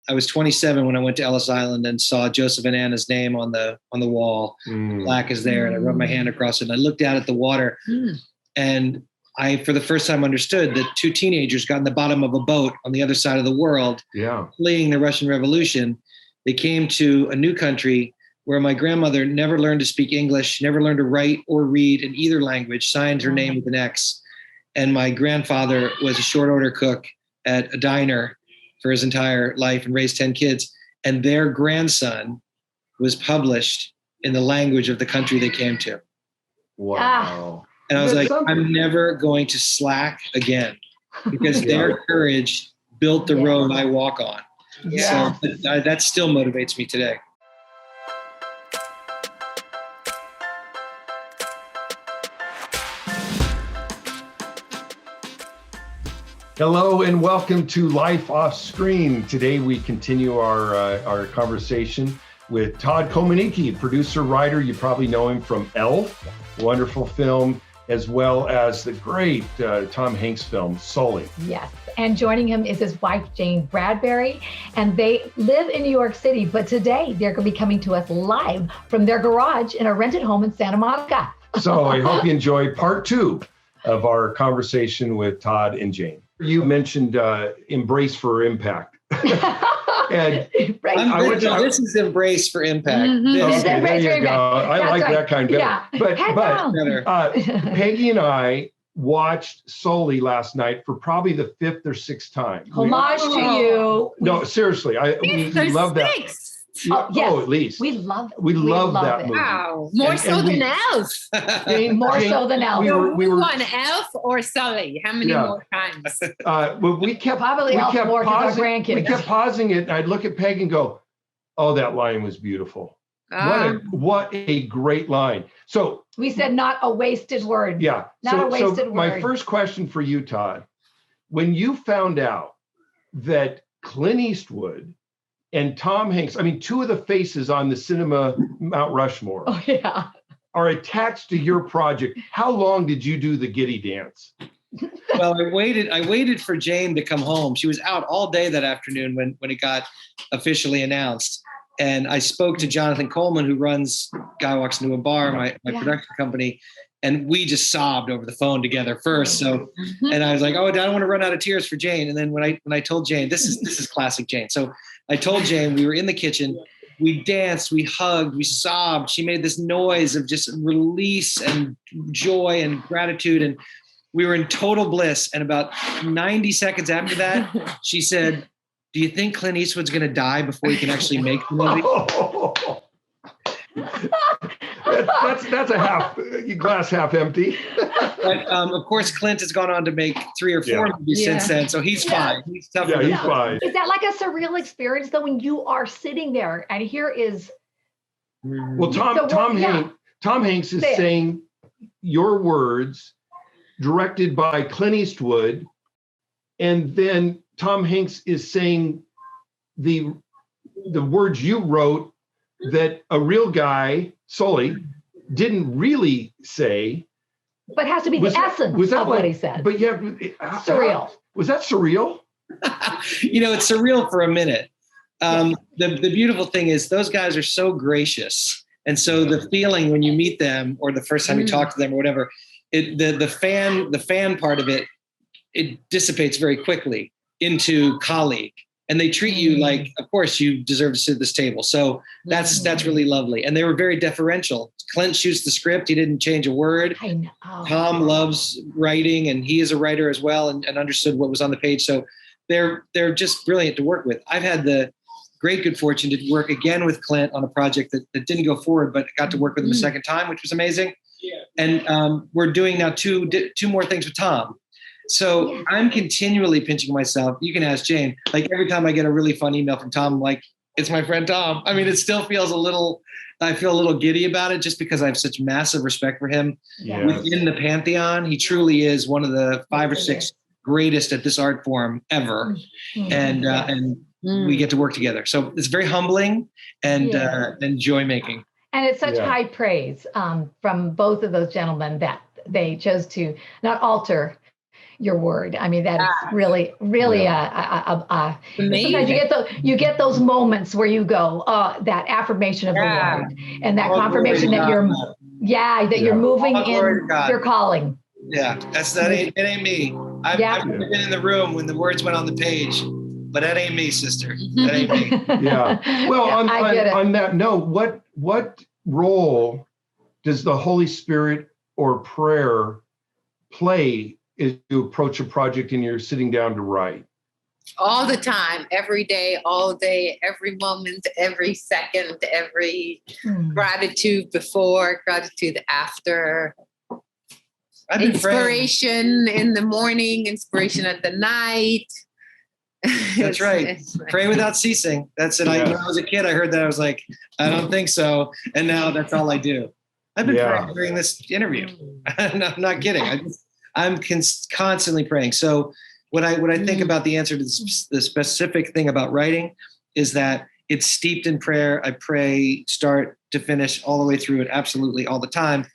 I was 27 when I went to Ellis Island and saw Joseph and Anna's name on the wall. Black is there, and I rubbed my hand across it, and I looked out at the water, and I, for the first time, understood that two teenagers got in the bottom of a boat on the other side of the world, fleeing the Russian Revolution. They came to a new country where my grandmother never learned to speak English, never learned to write or read in either language, signed her name with an X. And my grandfather was a short order cook at a diner for his entire life and raised 10 kids. And their grandson was published in the language of the country they came to. Wow. And I was like, I'm never going to slack again, because their courage built the road I walk on. So that still motivates me today. Hello and welcome to Life Off Screen. Today we continue our conversation with Todd Komarnicki, producer, writer. You probably know him from Elf, wonderful film, as well as the great Tom Hanks film, Sully. Yes, and joining him is his wife, Jane Bradbury, and they live in New York City, but today they're going to be coming to us live from their garage in a rented home in Santa Monica. So I hope you enjoy part 2 of our conversation with Todd and Jane. You mentioned Embrace for Impact. And this is Embrace for Impact. Okay, there you go. I like that kind better. Yeah. But Peggy and I watched Sully last night for probably the 5th or 6th time. Homage to you. No, seriously, we love that. Yes. At least we love that it. movie. Wow, more so than Elf. So than Elf. We were on Elf or Sully. How many more times? We kept probably Elf more because our grandkids. We kept pausing it, and I'd look at Peg and go, "Oh, that line was beautiful. What a great line." So we said, not a wasted word. Yeah, not a wasted word. My first question for you, Todd, when you found out that Clint Eastwood and Tom Hanks, I mean, 2 of the faces on the cinema Mount Rushmore, are attached to your project. How long did you do the giddy dance? Well, I waited for Jane to come home. She was out all day that afternoon when it got officially announced. And I spoke to Jonathan Coleman, who runs Guy Walks Into a Bar, my production company. And we just sobbed over the phone together first. So, and I was like, "Oh, I don't want to run out of tears for Jane." And then when I told Jane, this is classic Jane. So I told Jane, we were in the kitchen, we danced, we hugged, we sobbed. She made this noise of just release and joy and gratitude. And we were in total bliss. And about 90 seconds after that, she said, "Do you think Clint Eastwood's going to die before he can actually make the movie?" That's a glass half empty. But of course, Clint has gone on to make 3 or 4 movies since then, so he's fine. He's tough. Yeah, he's fine. Is that like a surreal experience though, when you are sitting there and here is? Well, Tom Hanks is saying your words, directed by Clint Eastwood, and then Tom Hanks is saying the words you wrote that a real guy, Sully, didn't really say. But it has to be the essence of what he said. But surreal. Was that surreal? It's surreal for a minute. The beautiful thing is those guys are so gracious. And so the feeling when you meet them or the first time you talk to them or whatever, the fan part of it dissipates very quickly into colleague. And they treat you like, of course, you deserve to sit at this table. So that's really lovely. And they were very deferential. Clint shoots the script. He didn't change a word. I know. Tom loves writing, and he is a writer as well and understood what was on the page. So they're just brilliant to work with. I've had the great good fortune to work again with Clint on a project that didn't go forward, but got to work with him a second time, which was amazing. Yeah. And we're doing now two more things with Tom. So I'm continually pinching myself. You can ask Jane. Like every time I get a really fun email from Tom, I'm like, it's my friend Tom. I mean, it still feels I feel a little giddy about it just because I have such massive respect for him within the Pantheon. He truly is one of the 5 or 6 greatest at this art form ever. And we get to work together. So it's very humbling and joy making. And it's such high praise from both of those gentlemen that they chose to not alter your word. I mean, that is really, really Amazing. sometimes you get those moments where you go, that affirmation of the Lord and that confirmation that you're moving All glory in to God. your calling. Yeah, it ain't me. I've been in the room when the words went on the page, but that ain't me, sister. That ain't me. Yeah. Well, on that note, what role does the Holy Spirit or prayer play as you approach a project and you're sitting down to write? All the time, every day, all day, every moment, every second, every gratitude before, gratitude after. Inspiration in the morning, inspiration at the night. That's right. Pray without ceasing. That's it. When I was a kid, I heard that. I was like, I don't think so. And now that's all I do. I've been praying during this interview. No, I'm not kidding. I'm constantly praying. So what I think about the answer to the specific thing about writing is that it's steeped in prayer. I pray start to finish all the way through it, absolutely all the time.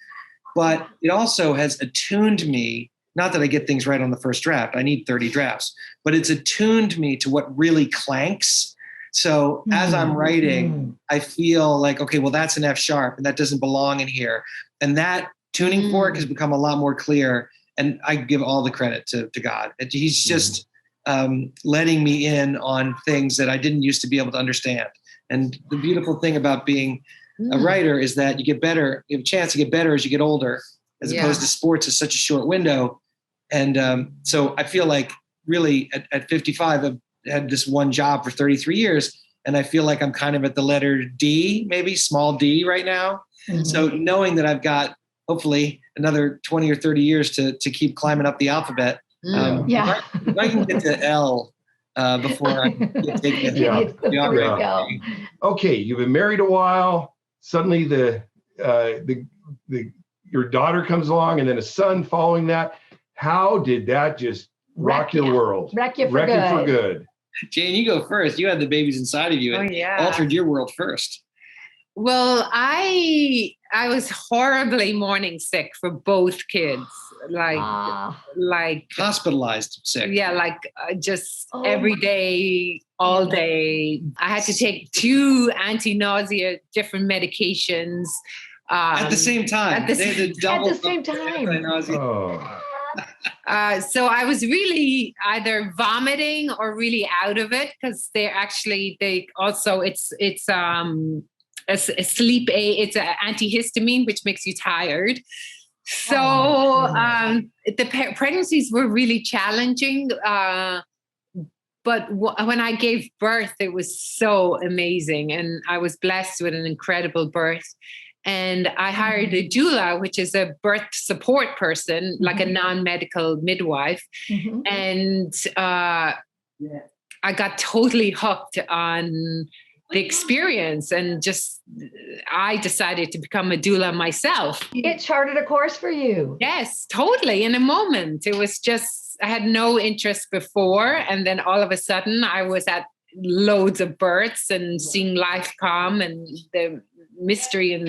But it also has attuned me, not that I get things right on the first draft, I need 30 drafts, but it's attuned me to what really clanks. So as I'm writing, I feel like, okay, well, that's an F sharp and that doesn't belong in here. And that tuning fork has become a lot more clear. And I give all the credit to God. He's just letting me in on things that I didn't used to be able to understand. And the beautiful thing about being a writer is that you get better, you have a chance to get better as you get older, as opposed to sports is such a short window. And so I feel like really at 55, I've had this one job for 33 years. And I feel like I'm kind of at the letter D, maybe small D right now. So knowing that I've got hopefully another 20 or 30 years to keep climbing up the alphabet. If I can get to L before I take it. Okay, you've been married a while. Suddenly your daughter comes along and then a son following that. How did that just rock your world? Wreck you for good. Jane, you go first. You had the babies inside of you. It altered your world first. Well, I was horribly morning sick for both kids, like hospitalized sick. Yeah, just every day, all day. I had to take 2 anti-nausea different medications at the same time. At the same time. So I was really either vomiting or really out of it because it's a sleep aid. It's an antihistamine, which makes you tired. So the pregnancies were really challenging. But when I gave birth, it was so amazing. And I was blessed with an incredible birth. And I hired a doula, which is a birth support person, like a non-medical midwife. And I got totally hooked on the experience, and I decided to become a doula myself. It charted a course for you. Yes, totally. In a moment. It was just, I had no interest before. And then all of a sudden I was at loads of births and seeing life come and the mystery and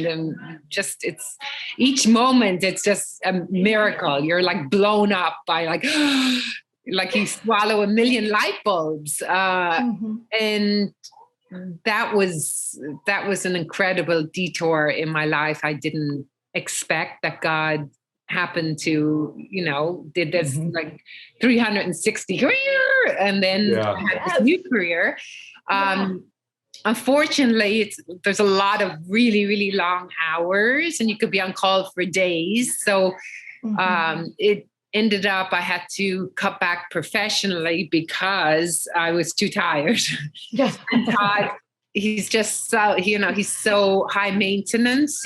it's each moment, it's just a miracle. You're like blown up by like you swallow a million light bulbs. And that was an incredible detour in my life. I didn't expect that God happened to, did this like 360 career, and then I had this new career. Unfortunately, there's a lot of really, really long hours, and you could be on call for days. So it ended up I had to cut back professionally because I was too tired. And Todd, he's just so, he's so high maintenance,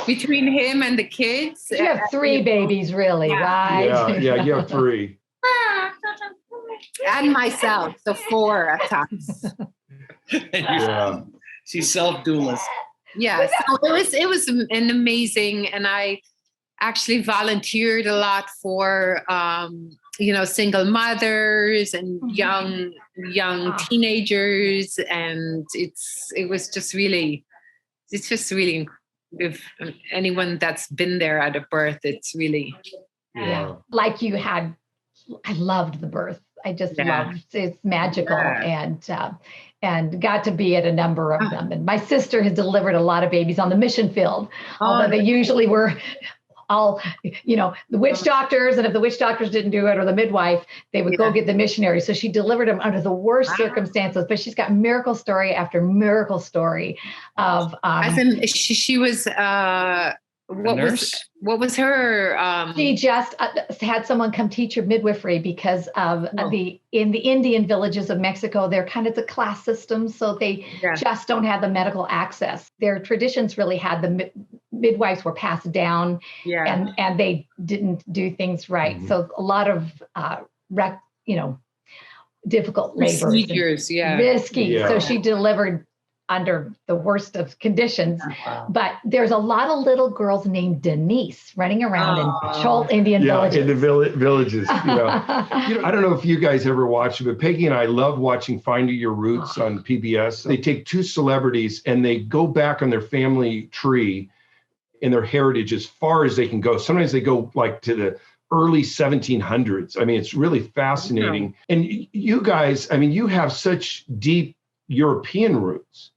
between him and the kids. You have 3 babies, really, right? Yeah, you have 3. And myself, so 4 at times. She's self-doulist. Yeah, so it was an amazing, and I actually volunteered a lot for single mothers and young teenagers, and it's just really if anyone that's been there at a birth, it's really, like you had. I loved the birth. I just loved it's magical, and got to be at a number of them. And my sister has delivered a lot of babies on the mission field, although they usually were all, the witch doctors, and if the witch doctors didn't do it, or the midwife, they would go get the missionary. So she delivered them under the worst circumstances, but she's got miracle story after miracle story of. As in, she was. What was her? She just had someone come teach her midwifery because of in the Indian villages of Mexico, they're kind of the class system, so they just don't have the medical access. Their traditions really had the midwives were passed down, and they didn't do things right. Mm-hmm. So a lot of difficult labor, procedures, risky. Yeah. So she delivered under the worst of conditions. But there's a lot of little girls named Denise running around in Chol Indian villages. In the villages. I don't know if you guys ever watched it, but Peggy and I love watching Finding Your Roots on PBS. They take two celebrities and they go back on their family tree and their heritage as far as they can go. Sometimes they go like to the early 1700s. I mean, it's really fascinating. And you guys, I mean, you have such deep European roots.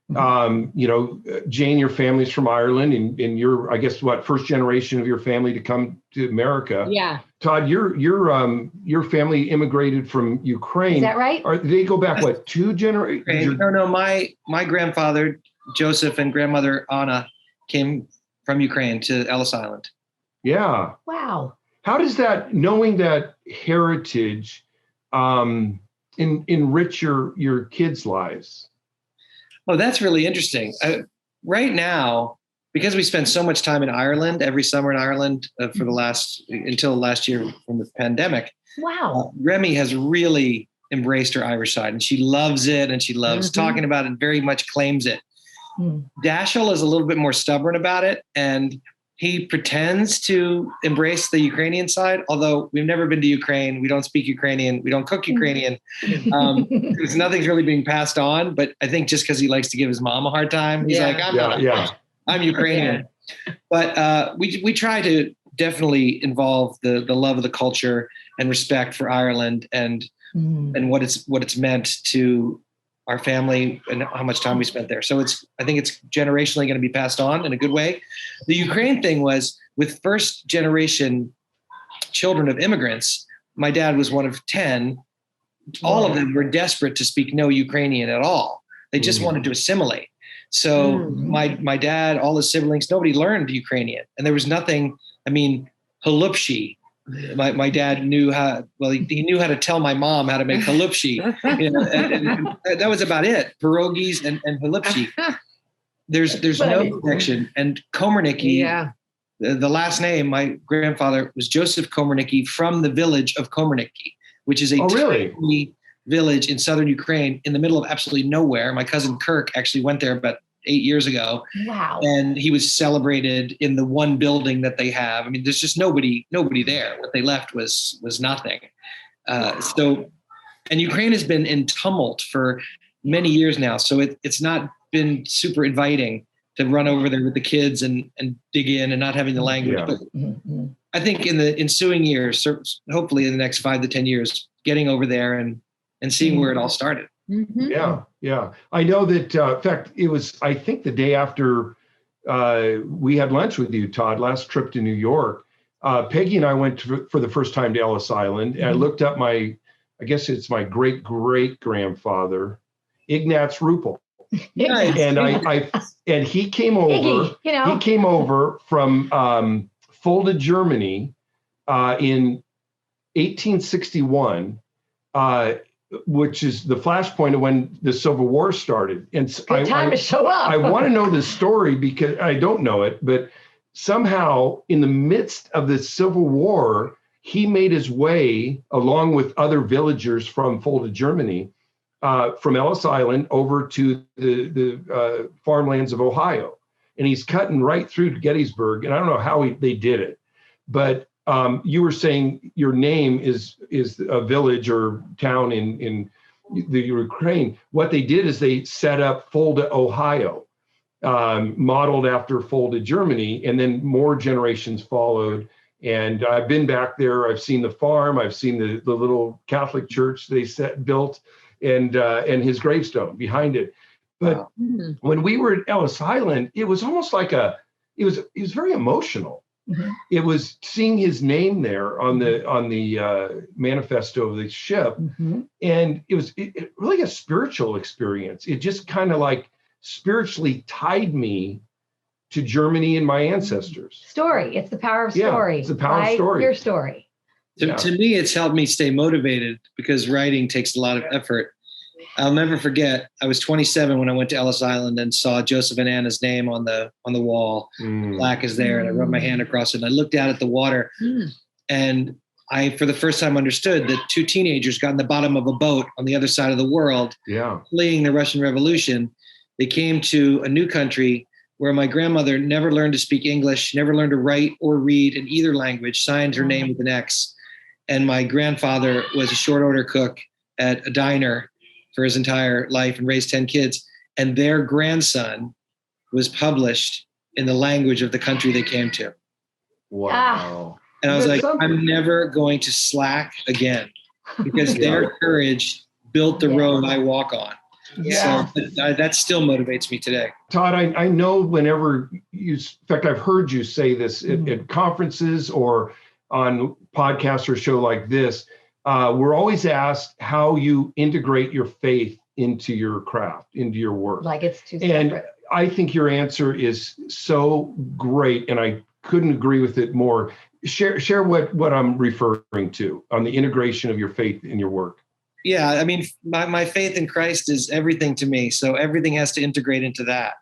Jane, your family's from Ireland, and you're, I guess, first generation of your family to come to America. Yeah. Todd, your family immigrated from Ukraine. Is that right? Or they go back two generations? No. My grandfather Joseph and grandmother Anna came from Ukraine to Ellis Island. Yeah. Wow. How does that, knowing that heritage, enrich your kids' lives? Oh, that's really interesting. Right now, because we spend so much time in Ireland, every summer in Ireland until last year from the pandemic. Wow. Remy has really embraced her Irish side, and she loves it, and she loves talking about it, and very much claims it. Dashiell is a little bit more stubborn about it, and he pretends to embrace the Ukrainian side, although we've never been to Ukraine. We don't speak Ukrainian. We don't cook Ukrainian. Nothing's really being passed on. But I think just because he likes to give his mom a hard time, he's like, I'm Ukrainian. But we try to definitely involve the love of the culture and respect for Ireland and what it's meant to our family and how much time we spent there. So I think it's generationally going to be passed on in a good way. The Ukraine thing was with first generation children of immigrants. My dad was one of 10. All of them were desperate to speak no Ukrainian at all. They just wanted to assimilate. So my dad, all his siblings, nobody learned Ukrainian. And there was nothing, halupshi. My dad knew he knew how to tell my mom how to make halupshi. And that was about it. Pierogies and halupshi. There's no connection. And Komarnicki, the last name, my grandfather was Joseph Komarnicki from the village of Komarnicki, which is a tiny village in southern Ukraine in the middle of absolutely nowhere. My cousin Kirk actually went there about 8 years ago. Wow. And he was celebrated in the one building that they have. There's just nobody there. What they left was nothing. And Ukraine has been in tumult for many years now. So it's not been super inviting to run over there with the kids and dig in and not having the language. Yeah. But I think in the ensuing years, hopefully in the next 5 to 10 years, getting over there and seeing where it all started. Yeah. I know that, in fact, it was, I think the day after we had lunch with you, Todd, last trip to New York, Peggy and I went for the first time to Ellis Island, and I looked up I guess it's my great-great-grandfather, Ignaz Rupel. And he came over, he came over from Fulda, Germany in 1861, which is the flashpoint of when the Civil War started. And good time to show up. I want to know the story because I don't know it, but somehow in the midst of the Civil War, he made his way along with other villagers from Fulda, Germany, from Ellis Island over to the farmlands of Ohio. And he's cutting right through to Gettysburg. And I don't know how they did it, but you were saying your name is a village or town in the Ukraine. What they did is they set up Fulda, Ohio. modeled after folded Germany, and then more generations followed. And I've been back there. I've seen the farm. I've seen the little Catholic church they built, and his gravestone behind it. But when we were at Ellis Island, it was almost like it was very emotional. Mm-hmm. It was seeing his name there on the manifesto of the ship, and it was really a spiritual experience. It just kind of like spiritually tied me to Germany and my ancestors. Story. It's the power of story. Yeah, it's the power of story. Your story. To me, it's helped me stay motivated because writing takes a lot of effort. I'll never forget, I was 27 when I went to Ellis Island and saw Joseph and Anna's name on the wall. Black is there, and I rubbed my hand across it, and I looked out at the water, and I, for the first time, understood that two teenagers got in the bottom of a boat on the other side of the world, fleeing the Russian Revolution. They came to a new country where my grandmother never learned to speak English, never learned to write or read in either language, signed her name with an X. And my grandfather was a short order cook at a diner for his entire life and raised 10 kids. And their grandson was published in the language of the country they came to. Wow. And I was like, I'm never going to slack again because their courage built the road I walk on. Yeah. So that still motivates me today. Todd, I know whenever in fact, I've heard you say this at conferences or on podcasts or show like this, we're always asked how you integrate your faith into your craft, into your work. Like it's too separate. And I think your answer is so great, and I couldn't agree with it more. Share what I'm referring to on the integration of your faith in your work. Yeah, I mean, my faith in Christ is everything to me. So everything has to integrate into that.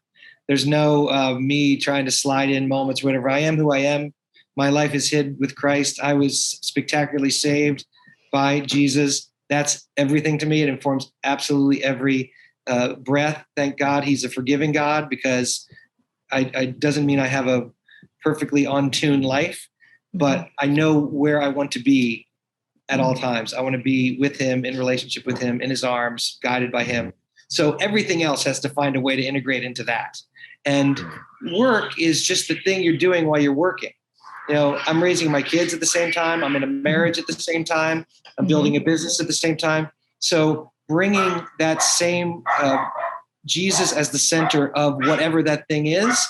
There's no me trying to slide in moments or whatever. I am who I am. My life is hid with Christ. I was spectacularly saved by Jesus. That's everything to me. It informs absolutely every breath. Thank God he's a forgiving God, because I doesn't mean I have a perfectly on-tune life, but I know where I want to be at all times. I want to be with him, in relationship with him, in his arms, guided by him. So everything else has to find a way to integrate into that. And work is just the thing you're doing while you're working. You know, I'm raising my kids at the same time. I'm in a marriage at the same time. I'm building a business at the same time. So bringing that same Jesus as the center of whatever that thing is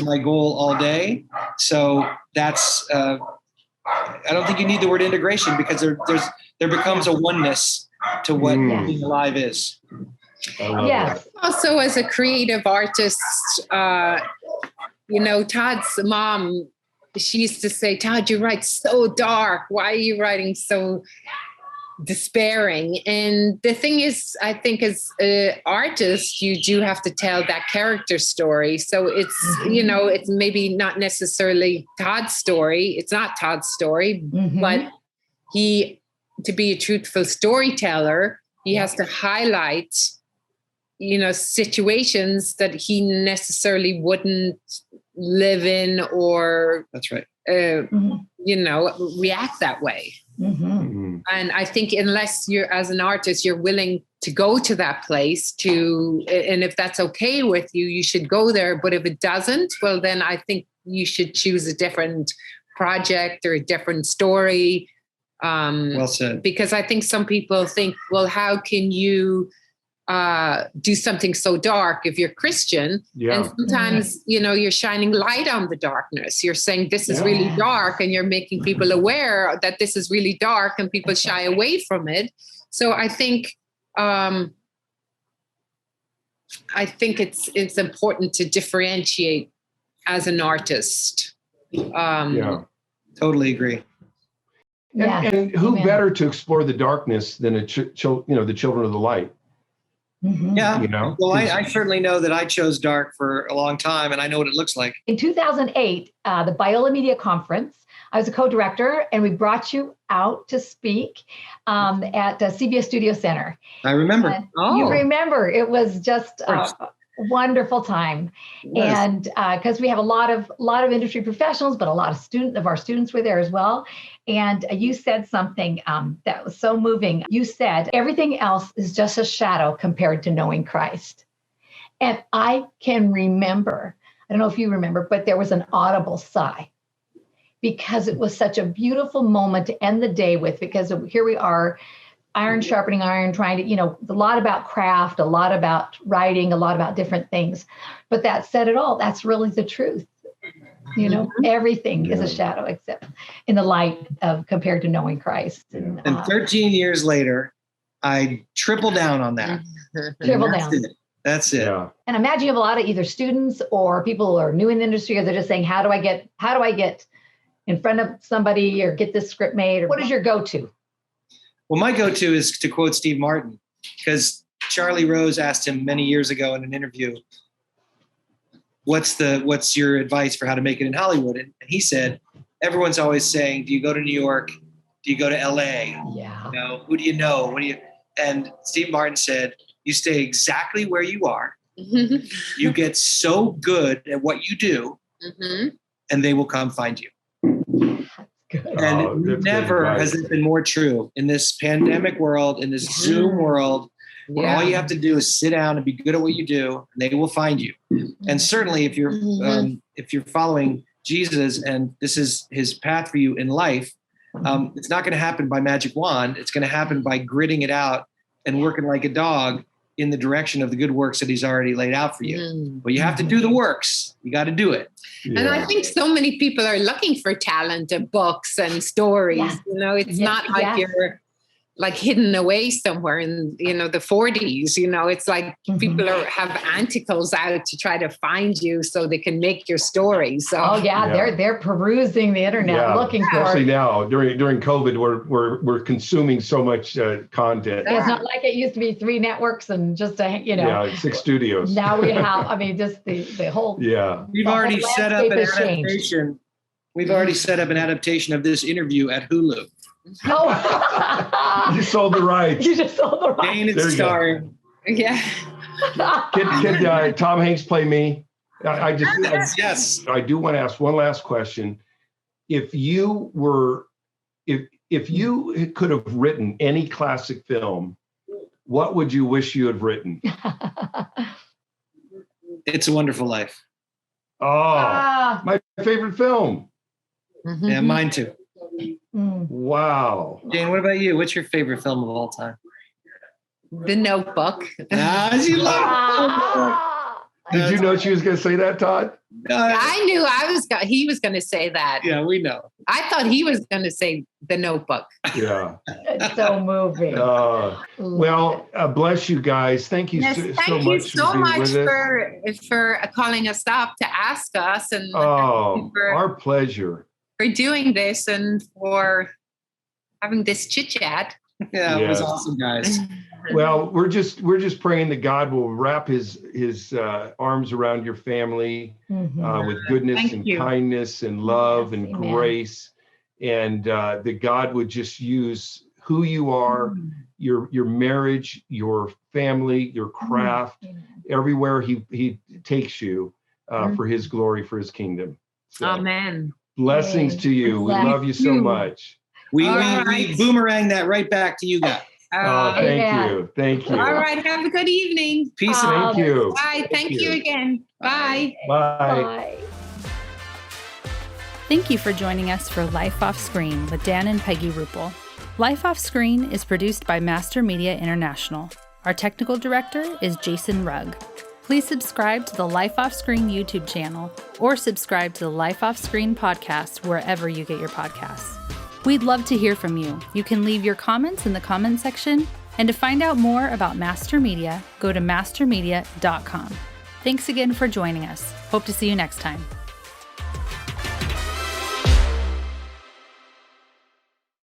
my goal all day. So that's, I don't think you need the word integration, because there becomes a oneness to what being alive is. Yes. Also, as a creative artist, Todd's mom, she used to say, Todd, you write so dark. Why are you writing so despairing? And the thing is, I think as an artist, you do have to tell that character story. So it's, it's maybe not necessarily Todd's story. It's not Todd's story, but to be a truthful storyteller, he has to highlight, situations that he necessarily wouldn't live in or that's right. React that way. And I think unless you're, as an artist, you're willing to go to that place and if that's okay with you, you should go there. But if it doesn't, well, then I think you should choose a different project or a different story. Well said. Because I think some people think, well, how can you do something so dark if you're Christian? And sometimes, you're shining light on the darkness. You're saying this is really dark, and you're making people aware that this is really dark, and people shy away from it. So I think it's important to differentiate as an artist. Totally agree. And who better to explore the darkness than the children of the light? Yeah. Well, I certainly know that I chose dark for a long time, and I know what it looks like. In 2008, the Biola Media Conference, I was a co-director, and we brought you out to speak at CBS Studio Center. I remember. You remember. It was just a wonderful time. And because we have a lot of industry professionals, but a lot of our students were there as well. And you said something that was so moving. You said, everything else is just a shadow compared to knowing Christ. And I can remember, I don't know if you remember, but there was an audible sigh because it was such a beautiful moment to end the day with, because here we are, iron sharpening iron, trying to, a lot about craft, a lot about writing, a lot about different things. But that said it all, that's really the truth. Everything is a shadow except in the light of compared to knowing Christ. And 13 years later, I triple down on that. Triple down. That's it. Yeah. And imagine you have a lot of either students or people who are new in the industry, or they're just saying, how do I get in front of somebody or get this script made? Or what is your go-to? Well, my go-to is to quote Steve Martin, because Charlie Rose asked him many years ago in an interview, what's your advice for how to make it in Hollywood? And he said, everyone's always saying, do you go to New York? Do you go to LA? Yeah. Who do you know? And Steve Martin said, you stay exactly where you are. You get so good at what you do, and they will come find you. Good. And never has it been more true in this pandemic world, in this Zoom world, where all you have to do is sit down and be good at what you do, and they will find you. And certainly if you're following Jesus and this is his path for you in life, it's not going to happen by magic wand. It's going to happen by gritting it out and working like a dog in the direction of the good works that he's already laid out for you. But you have to do the works. You got to do it. Yeah. And I think so many people are looking for talent and books and stories. Yeah. It's not like you're like hidden away somewhere in, the 40s, it's like people have anticles out to try to find you so they can make your story. So, they're perusing the internet looking for. Especially now during COVID, we're consuming so much content. It's not like it used to be 3 networks and just 6 studios. Now we have, just the whole. Yeah. We've already set up an adaptation. We've already set up an adaptation of this interview at Hulu. Oh, you sold the rights. You just sold the rights. Jane is starring. Yeah. Can Tom Hanks play me? Yes. I do want to ask one last question. If you could have written any classic film, what would you wish you had written? It's a Wonderful Life. Oh, my favorite film. Yeah, mine too. Wow. Jane, what about you? What's your favorite film of all time? The Notebook. She loved Did you know she was going to say that, Todd? I knew he was going to say that. Yeah, we know. I thought he was going to say The Notebook. Yeah. It's so moving. Well, bless you guys. Thank you so much. Thank you so much for calling us up to ask us. And our pleasure. For doing this and for having this chit chat. Yeah, it was awesome, guys. Well, we're just praying that God will wrap his arms around your family with goodness and kindness and love and grace, and that God would just use who you are, your marriage, your family, your craft, everywhere he takes you for his glory, for his kingdom. So, amen. Blessings to you. We love you so much. We boomerang that right back to you guys. Thank you. All right. Have a good evening. Peace. Thank you. Bye. Thank you again. Bye. Bye. Thank you for joining us for Life Off Screen with Dan and Peggy Ruppel. Life Off Screen is produced by Master Media International. Our technical director is Jason Rugg. Please subscribe to the Life Off Screen YouTube channel or subscribe to the Life Off Screen podcast wherever you get your podcasts. We'd love to hear from you. You can leave your comments in the comments section, and to find out more about Master Media, go to mastermedia.com. Thanks again for joining us. Hope to see you next time.